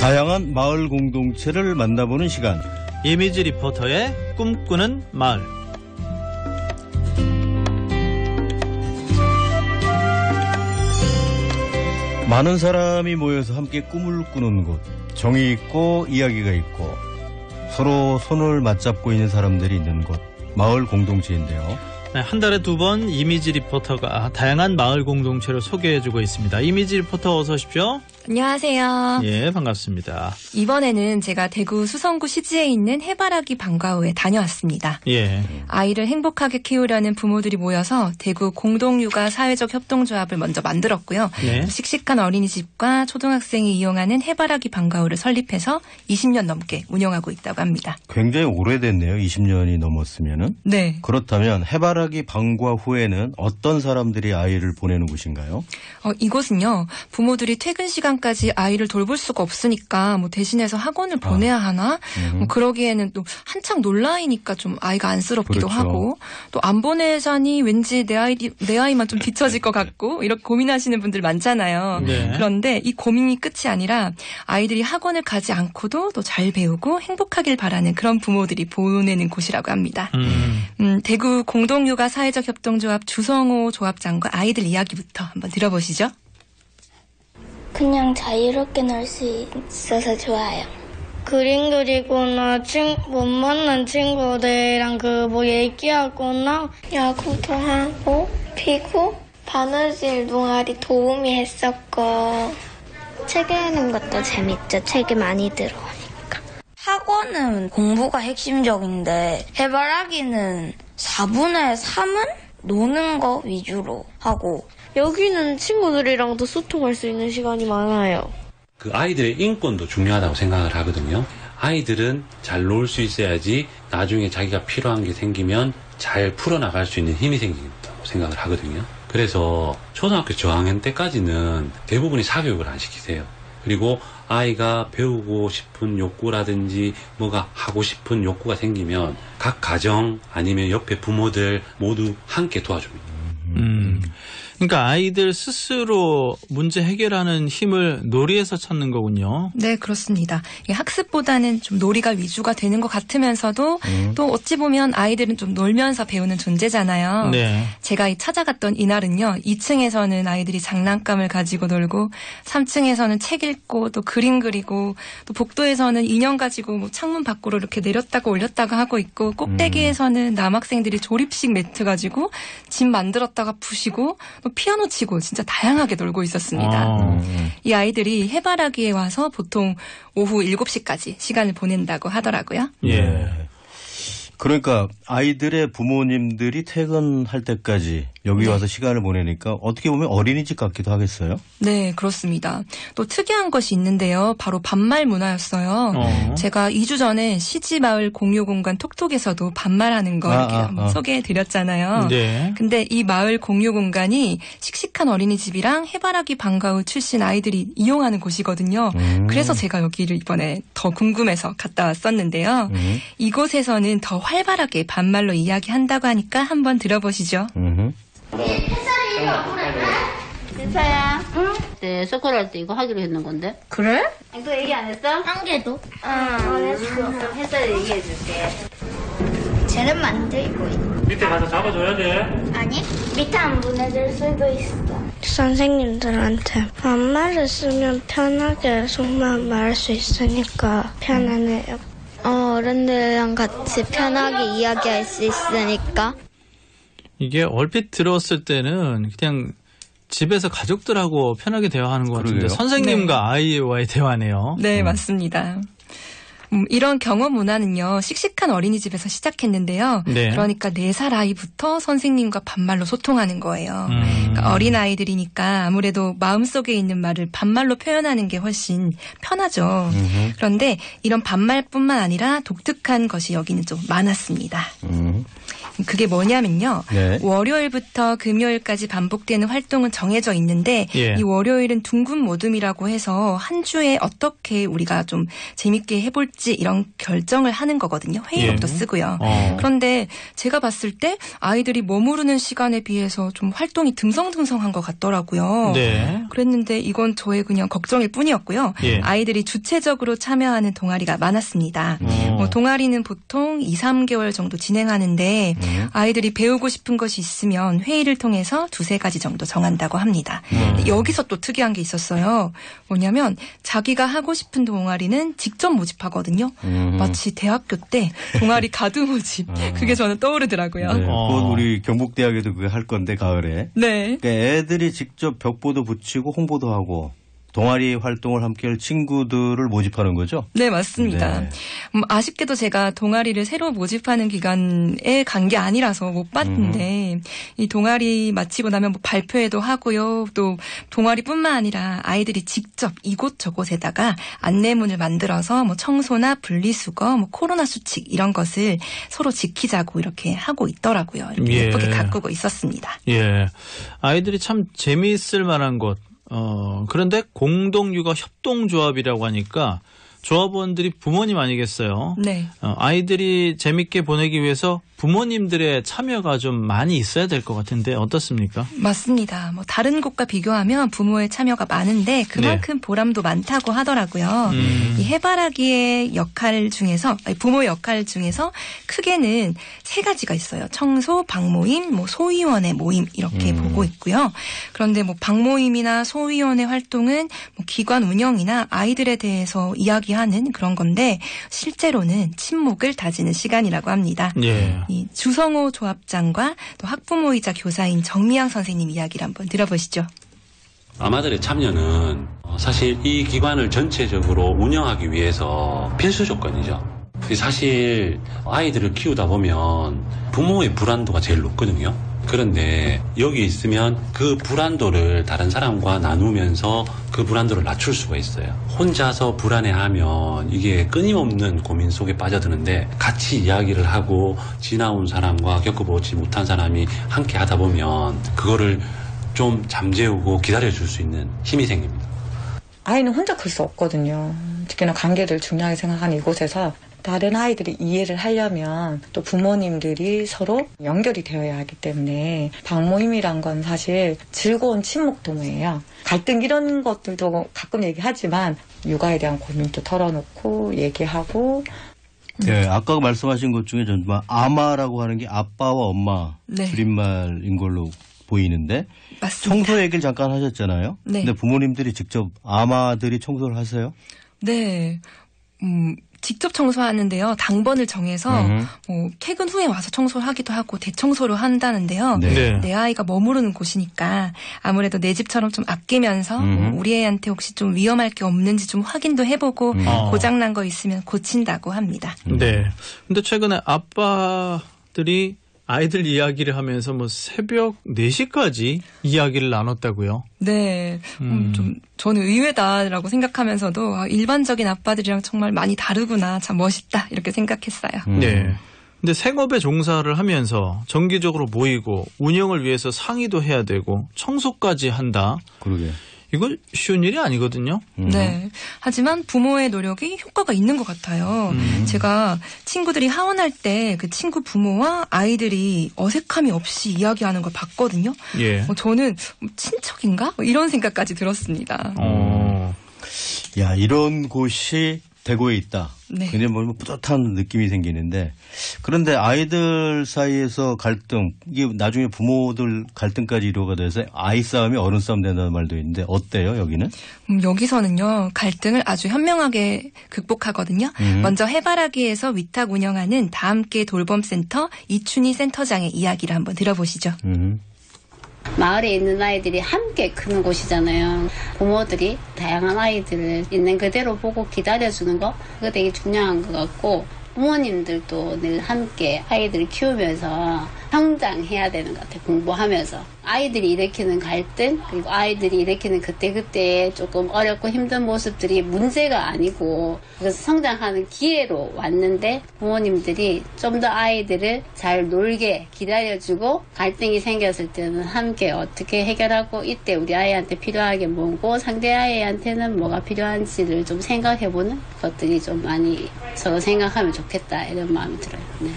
다양한 마을 공동체를 만나보는 시간. 이미지 리포터의 꿈꾸는 마을. 많은 사람이 모여서 함께 꿈을 꾸는 곳. 정이 있고 이야기가 있고 서로 손을 맞잡고 있는 사람들이 있는 곳. 마을 공동체인데요. 네, 한 달에 2번 이미지 리포터가 다양한 마을 공동체를 소개해주고 있습니다. 이미지 리포터 어서 오십시오. 안녕하세요. 예, 반갑습니다. 이번에는 제가 대구 수성구 시지에 있는 해바라기 방과후에 다녀왔습니다. 예. 아이를 행복하게 키우려는 부모들이 모여서 대구 공동육아 사회적 협동조합을 먼저 만들었고요. 네. 씩씩한 어린이집과 초등학생이 이용하는 해바라기 방과후를 설립해서 20년 넘게 운영하고 있다고 합니다. 굉장히 오래됐네요. 20년이 넘었으면은. 네. 그렇다면 해바라기 방과후에는 어떤 사람들이 아이를 보내는 곳인가요? 이곳은요. 부모들이 퇴근 시간까지 아이를 돌볼 수가 없으니까 뭐 대신해서 학원을 보내야 하나? 뭐 그러기에는 또 한창 놀라이니까 좀 아이가 안쓰럽기도 그렇죠. 하고 또 안 보내자니 왠지 내 아이만 좀 뒤처질 것 같고 이렇게 고민하시는 분들 많잖아요. 네. 그런데 이 고민이 끝이 아니라 아이들이 학원을 가지 않고도 또 잘 배우고 행복하길 바라는 그런 부모들이 보내는 곳이라고 합니다. 대구 공동육아 사회적 협동조합 주성호 조합장과 아이들 이야기부터 한번 들어보시죠. 그냥 자유롭게 놀 수 있어서 좋아요. 그림 그리거나 못 만난 친구들이랑 얘기하거나 야구도 하고 피구, 바느질 동아리 도우미 했었고 책 읽는 것도 재밌죠. 책이 많이 들어오니까. 학원은 공부가 핵심적인데 해바라기는 4분의 3은 노는 거 위주로 하고 여기는 친구들이랑도 소통할 수 있는 시간이 많아요. 그 아이들의 인권도 중요하다고 생각을 하거든요. 아이들은 잘 놀 수 있어야지 나중에 자기가 필요한 게 생기면 잘 풀어나갈 수 있는 힘이 생긴다고 생각을 하거든요. 그래서 초등학교 저학년 때까지는 대부분이 사교육을 안 시키세요. 그리고 아이가 배우고 싶은 욕구라든지 뭐가 하고 싶은 욕구가 생기면 각 가정 아니면 옆에 부모들 모두 함께 도와줍니다. 그러니까 아이들 스스로 문제 해결하는 힘을 놀이에서 찾는 거군요. 네, 그렇습니다. 학습보다는 좀 놀이가 위주가 되는 것 같으면서도 또 어찌 보면 아이들은 좀 놀면서 배우는 존재잖아요. 네. 제가 찾아갔던 이날은요. 2층에서는 아이들이 장난감을 가지고 놀고 3층에서는 책 읽고 또 그림 그리고 또 복도에서는 인형 가지고 뭐 창문 밖으로 이렇게 내렸다가 올렸다가 하고 있고 꼭대기에서는 남학생들이 조립식 매트 가지고 집 만들었다가 부시고 또 피아노 치고 진짜 다양하게 놀고 있었습니다. 이 아이들이 해바라기에 와서 보통 오후 7시까지 시간을 보낸다고 하더라고요. 예. 그러니까 아이들의 부모님들이 퇴근할 때까지 여기 와서 시간을 보내니까 어떻게 보면 어린이집 같기도 하겠어요? 네, 그렇습니다. 또 특이한 것이 있는데요. 바로 반말 문화였어요. 제가 2주 전에 시지마을 공유공간 톡톡에서도 반말하는 거 이렇게 한번 소개해드렸잖아요. 네. 근데 이 마을 공유공간이 씩씩한 어린이집이랑 해바라기 방과후 출신 아이들이 이용하는 곳이거든요. 그래서 제가 여기를 이번에 더 궁금해서 갔다 왔었는데요. 이곳에서는 더 활발하게 반말로 이야기한다고 하니까 한번 들어보시죠. 민서야. 응? 네, 서클 할 때 이거 하기로 했는 건데. 그래? 이거 얘기 안 했어? 한 개도? 했어. 그럼 햇살이 얘기해 줄게. 쟤는 만들고 있어. 밑에 가서 잡아줘야 돼. 아니, 밑에 안 보내줄 수도 있어. 선생님들한테 반말을 쓰면 편하게 속마음 말할 수 있으니까 편하네요. 어른들이랑 같이 편하게 이야기할 수 있으니까. 이게 얼핏 들었을 때는 그냥 집에서 가족들하고 편하게 대화하는 것 같은데 그러게요. 선생님과 아이와의 대화네요. 네, 맞습니다. 이런 경험 문화는요. 씩씩한 어린이집에서 시작했는데요. 네. 그러니까 4살 아이부터 선생님과 반말로 소통하는 거예요. 그러니까 어린아이들이니까 아무래도 마음속에 있는 말을 반말로 표현하는 게 훨씬 편하죠. 그런데 이런 반말뿐만 아니라 독특한 것이 여기는 좀 많았습니다. 그게 뭐냐면요. 네. 월요일부터 금요일까지 반복되는 활동은 정해져 있는데 예. 이 월요일은 둥근 모둠이라고 해서 한 주에 어떻게 우리가 좀 재밌게 해볼지 이런 결정을 하는 거거든요. 회의록도 예. 쓰고요. 그런데 그런데 제가 봤을 때 아이들이 머무르는 시간에 비해서 좀 활동이 듬성듬성한 것 같더라고요. 네. 그랬는데 이건 저의 그냥 걱정일 뿐이었고요. 예. 아이들이 주체적으로 참여하는 동아리가 많았습니다. 뭐 동아리는 보통 2, 3개월 정도 진행하는데 아이들이 배우고 싶은 것이 있으면 회의를 통해서 2-3가지 정도 정한다고 합니다. 근데 여기서 또 특이한 게 있었어요. 뭐냐면 자기가 하고 싶은 동아리는 직접 모집하거든요. 마치 대학교 때 동아리 가두 모집. 그게 저는 떠오르더라고요. 네, 곧 우리 경북대학에도 그거 할 건데 가을에. 네. 그러니까 애들이 직접 벽보도 붙이고 홍보도 하고 동아리 활동을 함께할 친구들을 모집하는 거죠? 네, 맞습니다. 네. 아쉽게도 제가 동아리를 새로 모집하는 기간에 간 게 아니라서 못 봤는데 이 동아리 마치고 나면 뭐 발표회도 하고요. 또 동아리뿐만 아니라 아이들이 직접 이곳저곳에다가 안내문을 만들어서 뭐 청소나 분리수거, 뭐 코로나 수칙 이런 것을 서로 지키자고 이렇게 하고 있더라고요. 이렇게 예. 예쁘게 가꾸고 있었습니다. 예. 아이들이 참 재미있을 만한 곳. 그런데 공동육아 협동조합이라고 하니까 조합원들이 부모님 아니겠어요? 네. 아이들이 재밌게 보내기 위해서 부모님들의 참여가 좀 많이 있어야 될 것 같은데 어떻습니까? 맞습니다. 뭐 다른 곳과 비교하면 부모의 참여가 많은데 그만큼 보람도 많다고 하더라고요. 이 해바라기의 역할 중에서 부모의 역할 중에서 크게는 3가지가 있어요. 청소, 방모임, 뭐 소위원회 모임 이렇게 보고 있고요. 그런데 뭐 방모임이나 소위원회 활동은 뭐 기관 운영이나 아이들에 대해서 이야기하는 그런 건데 실제로는 친목을 다지는 시간이라고 합니다. 예. 이 주성호 조합장과 또 학부모이자 교사인 정미양 선생님 이야기를 한번 들어보시죠. 아마들의 참여는 사실 이 기관을 전체적으로 운영하기 위해서 필수 조건이죠. 사실 아이들을 키우다 보면 부모의 불안도가 제일 높거든요. 그런데 여기 있으면 그 불안도를 다른 사람과 나누면서 그 불안도를 낮출 수가 있어요. 혼자서 불안해하면 이게 끊임없는 고민 속에 빠져드는데 같이 이야기를 하고 지나온 사람과 겪어보지 못한 사람이 함께 하다 보면 그거를 좀 잠재우고 기다려줄 수 있는 힘이 생깁니다. 아이는 혼자 클 수 없거든요. 특히나 관계를 중요하게 생각하는 이곳에서 다른 아이들이 이해를 하려면 또 부모님들이 서로 연결이 되어야 하기 때문에 방모임이란 건 사실 즐거운 친목 도모예요. 갈등 이런 것들도 가끔 얘기하지만 육아에 대한 고민도 털어놓고 얘기하고 네, 아까 말씀하신 것 중에 정말 아마라고 하는 게 아빠와 엄마 네. 줄임말인 걸로 보이는데 맞습니다. 청소 얘기를 잠깐 하셨잖아요. 네. 근데 부모님들이 직접 아마들이 청소를 하세요? 네. 직접 청소하는데요. 당번을 정해서 뭐 퇴근 후에 와서 청소를 하기도 하고 대청소를 한다는데요. 네. 내 아이가 머무르는 곳이니까 아무래도 내 집처럼 좀 아끼면서 우리 애한테 혹시 좀 위험할 게 없는지 좀 확인도 해보고 고장난 거 있으면 고친다고 합니다. 네. 근데 최근에 아빠들이 아이들 이야기를 하면서 뭐 새벽 4시까지 이야기를 나눴다고요? 네. 좀 저는 의외다라고 생각하면서도 일반적인 아빠들이랑 정말 많이 다르구나. 참 멋있다. 이렇게 생각했어요. 네. 근데 생업에 종사를 하면서 정기적으로 모이고 운영을 위해서 상의도 해야 되고 청소까지 한다. 그러게. 이건 쉬운 일이 아니거든요. 네. 하지만 부모의 노력이 효과가 있는 것 같아요. 제가 친구들이 하원할 때 그 친구 부모와 아이들이 어색함이 없이 이야기하는 걸 봤거든요. 예. 저는 친척인가? 이런 생각까지 들었습니다. 야, 이런 곳이 대구에 있다. 네. 굉장히 뭐 뿌듯한 느낌이 생기는데 그런데 아이들 사이에서 갈등 이게 나중에 부모들 갈등까지 이루어가 돼서 아이 싸움이 어른 싸움 된다는 말도 있는데 어때요 여기는? 여기서는요 갈등을 아주 현명하게 극복하거든요. 먼저 해바라기에서 위탁 운영하는 다함께 돌봄센터 이춘희 센터장의 이야기를 한번 들어보시죠. 마을에 있는 아이들이 함께 크는 곳이잖아요. 부모들이 다양한 아이들을 있는 그대로 보고 기다려주는 거 그거 되게 중요한 것 같고 부모님들도 늘 함께 아이들을 키우면서 성장해야 되는 것 같아요. 공부하면서. 아이들이 일으키는 갈등, 그리고 아이들이 일으키는 그때 조금 어렵고 힘든 모습들이 문제가 아니고 그래서 성장하는 기회로 왔는데 부모님들이 좀 더 아이들을 잘 놀게 기다려주고 갈등이 생겼을 때는 함께 어떻게 해결하고 이때 우리 아이한테 필요한 게 뭐고 상대 아이한테는 뭐가 필요한지를 좀 생각해보는 것들이 좀 많이 서로 생각하면 좋겠다 이런 마음이 들어요. 네.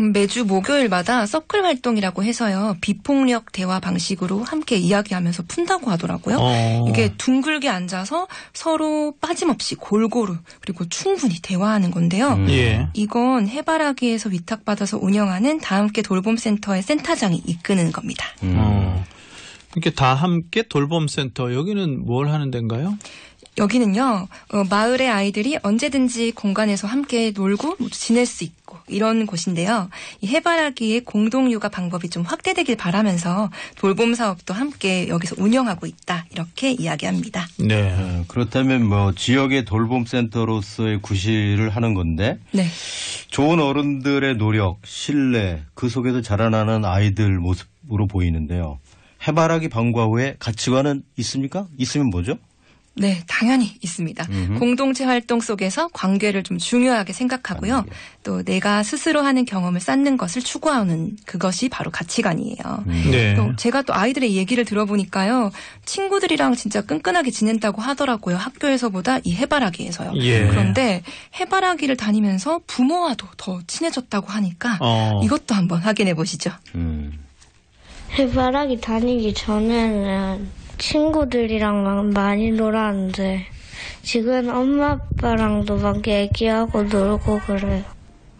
매주 목요일마다 서클 활동이라고 해서요. 비폭력 대화 방식으로 함께 이야기하면서 푼다고 하더라고요. 이게 둥글게 앉아서 서로 빠짐없이 골고루 그리고 충분히 대화하는 건데요. 예. 이건 해바라기에서 위탁받아서 운영하는 다함께 돌봄센터의 센터장이 이끄는 겁니다. 이렇게 다 함께 돌봄센터 여기는 뭘 하는 데인가요? 여기는요. 마을의 아이들이 언제든지 공간에서 함께 놀고 지낼 수 있고 이런 곳인데요. 이 해바라기의 공동육아 방법이 좀 확대되길 바라면서 돌봄 사업도 함께 여기서 운영하고 있다. 이렇게 이야기합니다. 네. 그렇다면 뭐 지역의 돌봄센터로서의 구실을 하는 건데 네. 좋은 어른들의 노력, 신뢰, 그 속에서 자라나는 아이들 모습으로 보이는데요. 해바라기 방과 후에 가치관은 있습니까? 있으면 뭐죠? 네, 당연히 있습니다. 공동체 활동 속에서 관계를 좀 중요하게 생각하고요. 또 내가 스스로 하는 경험을 쌓는 것을 추구하는 그것이 바로 가치관이에요. 네. 또 제가 또 아이들의 얘기를 들어보니까요. 친구들이랑 진짜 끈끈하게 지낸다고 하더라고요. 학교에서보다 이 해바라기에서요. 예. 그런데 해바라기를 다니면서 부모와도 더 친해졌다고 하니까 이것도 한번 확인해 보시죠. 해바라기 다니기 전에는 친구들이랑 많이 놀았는데 지금 엄마 아빠랑도 막 얘기하고 놀고 그래요.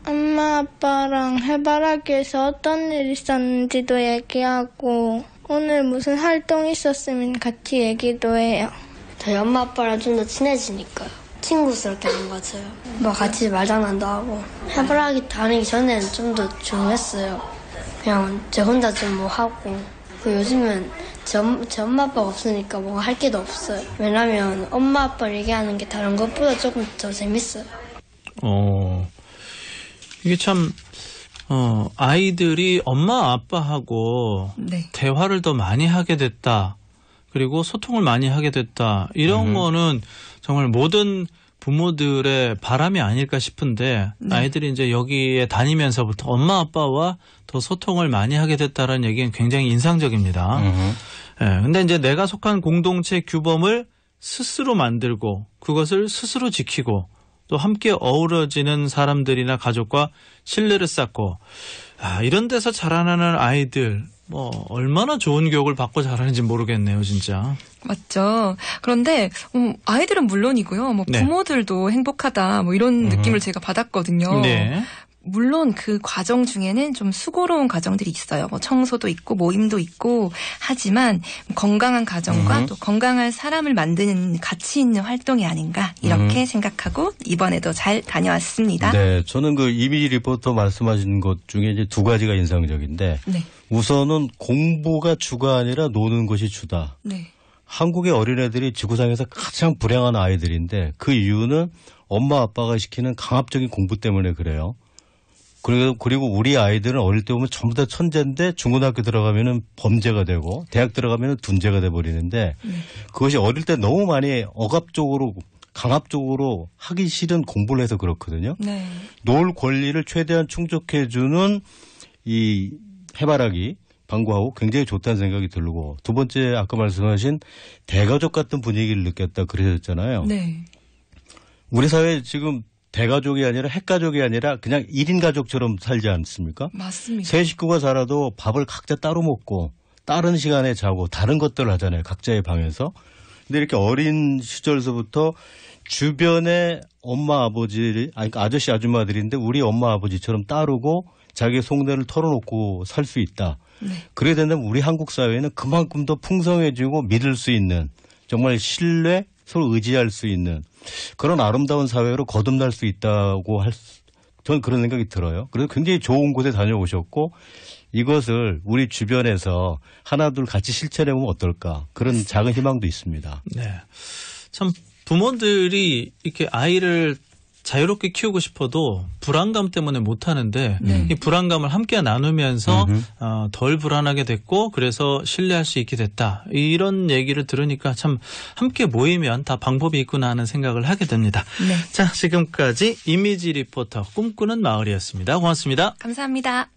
엄마 아빠랑 해바라기에서 어떤 일 있었는지도 얘기하고 오늘 무슨 활동 있었으면 같이 얘기도 해요. 저희 엄마 아빠랑 좀 더 친해지니까요. 친구스럽게 하는 것 같아요. 뭐 같이 말장난도 하고. 해바라기 다니기 전에는 좀 더 조용했어요. 그냥 저 혼자 좀 뭐 하고. 요즘은 제 엄마 아빠가 없으니까 뭐 할 게도 없어요. 왜냐면 엄마 아빠 얘기하는 게 다른 것보다 조금 더 재밌어요. 이게 참 아이들이 엄마 아빠하고 네. 대화를 더 많이 하게 됐다. 그리고 소통을 많이 하게 됐다. 이런 거는 정말 모든 부모들의 바람이 아닐까 싶은데 아이들이 이제 여기에 다니면서부터 엄마 아빠와 더 소통을 많이 하게 됐다는 얘기는 굉장히 인상적입니다. 근데 이제 내가 속한 공동체 규범을 스스로 만들고 그것을 스스로 지키고 또 함께 어우러지는 사람들이나 가족과 신뢰를 쌓고 이런 데서 자라나는 아이들 뭐 얼마나 좋은 교육을 받고 자라는지 모르겠네요, 진짜. 맞죠. 그런데 아이들은 물론이고요. 뭐 부모들도 행복하다 뭐 이런 느낌을 제가 받았거든요. 네. 물론 그 과정 중에는 좀 수고로운 과정들이 있어요. 뭐 청소도 있고 모임도 있고 하지만 건강한 가정과 또 건강한 사람을 만드는 가치 있는 활동이 아닌가 이렇게 생각하고 이번에도 잘 다녀왔습니다. 네, 저는 그 이미지 리포터 말씀하신 것 중에 이제 두 가지가 인상적인데 네. 우선은 공부가 주가 아니라 노는 것이 주다. 네. 한국의 어린애들이 지구상에서 가장 불행한 아이들인데 그 이유는 엄마 아빠가 시키는 강압적인 공부 때문에 그래요. 그리고 우리 아이들은 어릴 때 보면 전부 다 천재인데 중고등학교 들어가면은 범죄가 되고 대학 들어가면은 둔재가 돼 버리는데 그것이 어릴 때 너무 많이 억압적으로 강압적으로 하기 싫은 공부를 해서 그렇거든요. 네. 놀 권리를 최대한 충족해주는 이 해바라기 방과후 굉장히 좋다는 생각이 들고 두 번째 아까 말씀하신 대가족 같은 분위기를 느꼈다 그러셨잖아요. 네. 우리 사회 지금 대가족이 아니라 핵가족이 아니라 그냥 1인 가족처럼 살지 않습니까? 맞습니다. 세 식구가 살아도 밥을 각자 따로 먹고 다른 시간에 자고 다른 것들을 하잖아요. 각자의 방에서. 근데 이렇게 어린 시절서부터 주변에 엄마 아버지 그러니까 아저씨 아줌마들인데 우리 엄마 아버지처럼 따르고 자기의 속내를 털어놓고 살 수 있다. 네. 그래야 된다면 우리 한국 사회는 그만큼 더 풍성해지고 믿을 수 있는 정말 신뢰 서로 의지할 수 있는 그런 아름다운 사회로 거듭날 수 있다고 저는 그런 생각이 들어요. 그래서 굉장히 좋은 곳에 다녀오셨고 이것을 우리 주변에서 하나둘 같이 실천해보면 어떨까 그런 작은 희망도 있습니다. 네, 참 부모들이 이렇게 아이를 자유롭게 키우고 싶어도 불안감 때문에 못 하는데 이 불안감을 함께 나누면서 덜 불안하게 됐고 그래서 신뢰할 수 있게 됐다. 이런 얘기를 들으니까 참 함께 모이면 다 방법이 있구나 하는 생각을 하게 됩니다. 네. 자, 지금까지 이미지 리포터 꿈꾸는 마을이었습니다. 고맙습니다. 감사합니다.